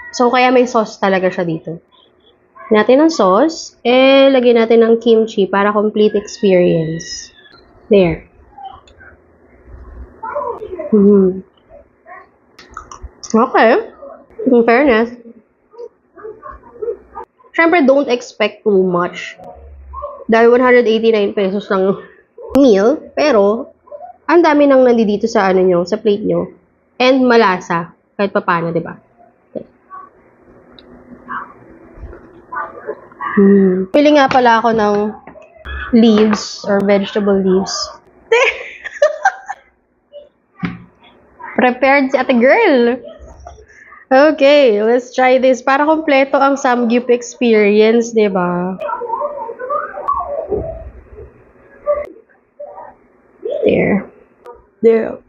So, kaya may sauce talaga siya dito. Natin ng sauce, lagyan natin ng kimchi para complete experience. There. Okay. In fairness, syempre don't expect too much. Dahil 189 pesos lang meal, pero ang dami nang nandito sa ano nyo, sa plate nyo. And malasa, kahit papano, di ba? Pili nga pala ako ng leaves or vegetable leaves. Prepared si ate girl. Okay, let's try this. Para kompleto ang Samgyup experience, di ba? There.